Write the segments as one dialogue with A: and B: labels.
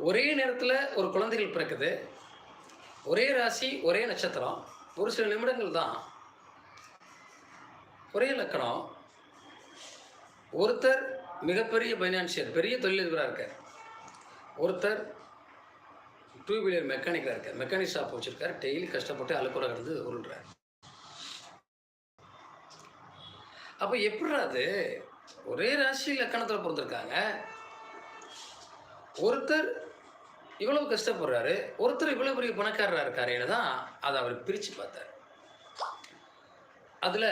A: ஒரே நேரத்தில் ஒரு குழந்தைகள் பிறக்குது. ஒரே ராசி, ஒரே நட்சத்திரம். ஒரு சில நிமிடங்கள் தான். ஒரே லக்கணம். ஒருத்தர் மிகப்பெரிய பைனான்சியர், பெரிய தொழிலதிபராக இருக்கார். ஒருத்தர் டூ வீலர் மெக்கானிக்காக இருக்கார். மெக்கானிக் ஷாப் வச்சுருக்கார். டெய்லி கஷ்டப்பட்டு அலுப்புற கிடந்து உருள்றார். அப்போ எப்படிடா அது? ஒரே ராசி லக்கணத்தில் பிறந்திருக்காங்க. ஒருத்தர் இவ்வளவு கஷ்டப்படுறாரு, ஒருத்தர் இவ்வளவு பெரிய பணக்காரராக இருக்காருன்னு தான் அதை அவர் பிரித்து பார்த்தார். அதில்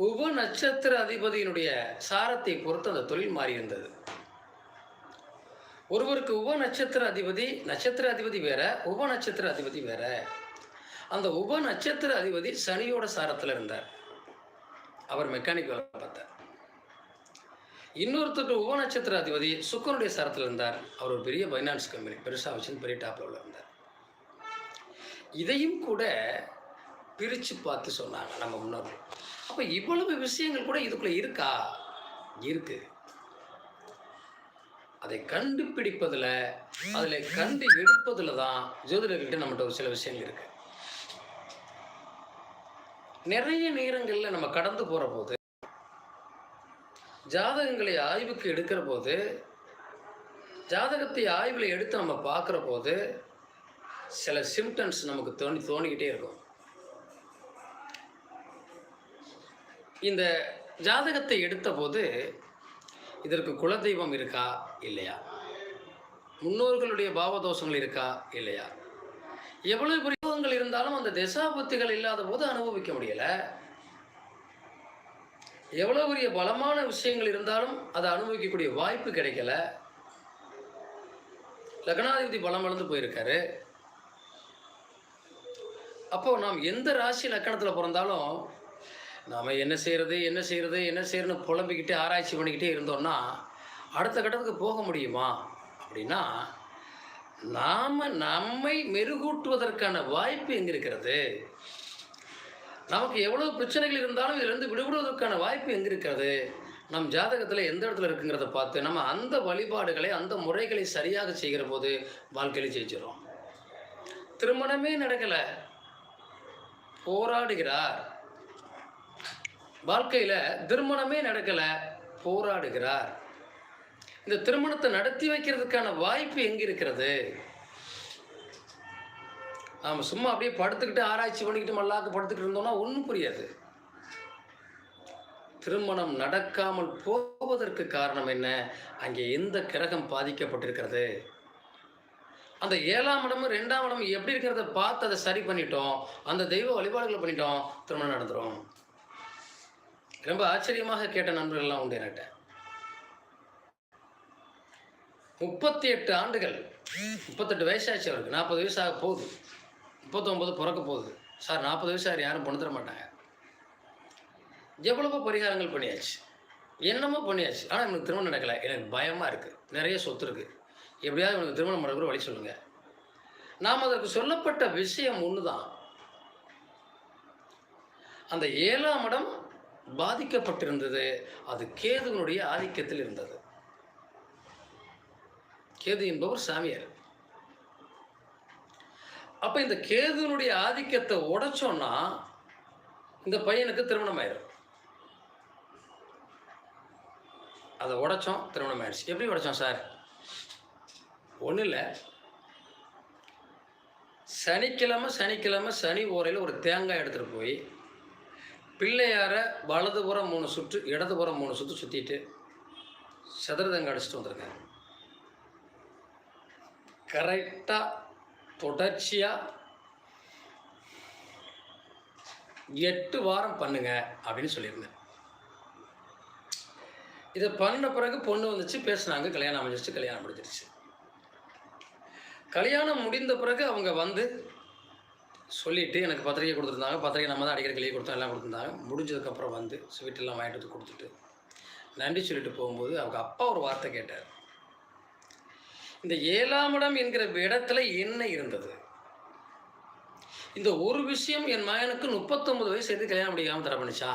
A: உப நட்சத்திர அதிபதியினுடைய சாரத்தை பொறுத்து அந்த தொழில் மாறி இருந்தது. ஒருவருக்கு உப நட்சத்திர அதிபதி வேற, உப நட்சத்திர அதிபதி வேற. அந்த உப நட்சத்திர அதிபதி சனியோட சாரத்தில் இருந்தார். அவர் மெக்கானிக் வேலை பார்த்தார். இன்னொருத்தருக்கு உப நட்சத்திர அதிபதி சுக்கரனுடைய சாரத்தில் இருந்தார். அவர் ஒரு பெரிய பைனான்ஸ் கம்பெனி பெருசாக வச்சு பெரிய டாப் லெவலில் இருந்தார். இதையும் கூட பிரித்து பார்த்து சொன்னாங்க நம்ம முன்னோர்கள். அப்போ இவ்வளவு விஷயங்கள் கூட இதுக்குள்ளே இருக்கா? இருக்கு. அதை கண்டுபிடிப்பதில், அதில் கண்டு எடுப்பதில் தான் ஜோதிடர்கிட்ட நம்மகிட்ட ஒரு சில விஷயங்கள் இருக்கு. நிறைய நேரங்களில் நம்ம கடந்து போகிற போது, ஜாதகங்களை ஆய்வுக்கு எடுக்கிற போது, ஜாதகத்தை ஆய்வில் எடுத்து நம்ம பார்க்குற போது சில சிம்டம்ஸ் நமக்கு தோணிக்கிட்டே இருக்கும். இந்த ஜாதகத்தை எடுத்த போது இதற்கு குலதெய்வம் இருக்கா இல்லையா, முன்னோர்களுடைய பாவதோஷங்கள் இருக்கா இல்லையா, எவ்வளவு பிரயோகங்கள் இருந்தாலும் அந்த தசாபுத்திகள் இல்லாத போது அனுபவிக்க முடியல. எவ்வளவு பெரிய பலமான விஷயங்கள் இருந்தாலும் அதை அனுபவிக்கக்கூடிய வாய்ப்பு கிடைக்கல. லக்னாதிபதி பலம் இழந்து போயிருக்காரு. அப்போ நாம் எந்த ராசி லக்கணத்தில் பிறந்தாலும் நாம் என்ன செய்யறதுன்னு புலம்பிக்கிட்டே ஆராய்ச்சி பண்ணிக்கிட்டே இருந்தோம்னா அடுத்த கட்டத்துக்கு போக முடியுமா அப்படின்னா, நாம் நம்மை மெருகூட்டுவதற்கான வாய்ப்பு எங்கே இருக்கிறது? நமக்கு எவ்வளவு பிரச்சனைகள் இருந்தாலும் இதிலிருந்து விடுபடுவதற்கான வாய்ப்பு எங்கே இருக்கிறது? நம் ஜாதகத்தில் எந்த இடத்துல இருக்குங்கிறத பார்த்து நம்ம அந்த வழிபாடுகளை, அந்த முறைகளை சரியாக செய்கிற போது வாழ்க்கையில் ஜெயிச்சிடும். திருமணமே நடக்கலை, போராடுகிறார். வாழ்க்கையில் திருமணமே நடக்கலை, போராடுகிறார். இந்த திருமணத்தை நடத்தி வைக்கிறதுக்கான வாய்ப்பு எங்கே இருக்கிறது? நாம் சும்மா அப்படியே படுத்துக்கிட்டு ஆராய்ச்சி பண்ணிக்கிட்டு மல்லாக்க படுத்துக்கிட்டு இருந்தோம்னா ஒன்றும் புரியாது. திருமணம் நடக்காமல் போவதற்கு காரணம் என்ன? அங்கே எந்த கிரகம் பாதிக்கப்பட்டிருக்கிறது? அந்த 7ஆம் இடமும் 2ஆம் இடமும் எப்படி இருக்கிறத பார்த்து அதை சரி பண்ணிட்டோம், அந்த தெய்வ வழிபாடுகளை பண்ணிட்டோம், திருமணம் நடந்துடும். ரொம்ப ஆச்சரியமாக கேட்ட நண்பர்கள்லாம் உண்டு என்கிட்ட. 38 ஆண்டுகள், 38 வயசாச்சு அவருக்கு. 40 வயசாக போகுது, 39 பிறக்க போகுது. சார் 40 வயசு யாரும் பொண்ணு தர மாட்டாங்க. எவ்வளவோ பரிகாரங்கள் பண்ணியாச்சு, என்னமோ பண்ணியாச்சு. ஆனால் எனக்கு திருமணம் நடக்கலை. எனக்கு பயமாக இருக்குது. நிறைய சொத்து இருக்குது. எப்படியாவது எனக்கு திருமணம் பண்ணுற வழி சொல்லுங்கள். நாம் அதற்கு சொல்லப்பட்ட விஷயம் ஒன்று தான். அந்த 7ஆம் இடம் பாதிக்கப்பட்டிருந்தது. அது கேதுவனுடைய ஆதிக்கத்தில் இருந்தது. கேது என்பவர் சாமியார். அப்போ இந்த கேதுவனுடைய ஆதிக்கத்தை உடைச்சோன்னா இந்த பையனுக்கு திருமணம் ஆயிடும். அதை உடைச்சோம், திருமணம் ஆயிடுச்சு. எப்படி உடைச்சோம் சார்? ஒன்றும் இல்லை. சனிக்கிழமை சனி ஓரையில் ஒரு தேங்காய் எடுத்துகிட்டு போய் பிள்ளையார வலதுபுறம் 3 சுற்று, இடதுபுறம் 3 சுற்று சுற்றிட்டு சதுரதங்க அடிச்சுட்டு வந்துருங்க. கரெக்டாக தொடர்ச்சியாக 8 வாரம் பண்ணுங்க அப்படின்னு சொல்லியிருந்தேன். இதை பண்ண பிறகு பொண்ணு வந்துச்சு, பேசினாங்க, கல்யாணம் அமைஞ்சிருச்சு. கல்யாணம் முடிஞ்சிருச்சு. கல்யாணம் முடிந்த பிறகு அவங்க வந்து சொல்லிவிட்டு எனக்கு பத்திரிக்கை கொடுத்துருந்தாங்க. பத்திரிக்கை நம்ம தான் அடிக்கடி கிளியே கொடுத்தோம், எல்லாம் கொடுத்துருந்தாங்க. முடிஞ்சதுக்கப்புறம் வந்து ஸ்வீட்டெல்லாம் வாங்கிட்டு வந்து கொடுத்துட்டு நன்றி சொல்லிட்டு போகும்போது அவங்க அப்பா ஒரு வார்த்தை கேட்டார். இந்த 7ஆம் இடம் என்கிற இடத்துல என்ன இருந்தது? இந்த ஒரு விஷயம் என் மகனுக்கு 39 வயசு எடுத்து கல்யாணம் முடியாமல் தர பண்ணிச்சா?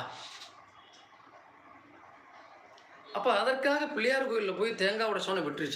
A: அப்போ அதற்காக பிள்ளையார் கோயிலில் போய் தேங்காய் உடைச்சோன்னு விட்டுருச்சு.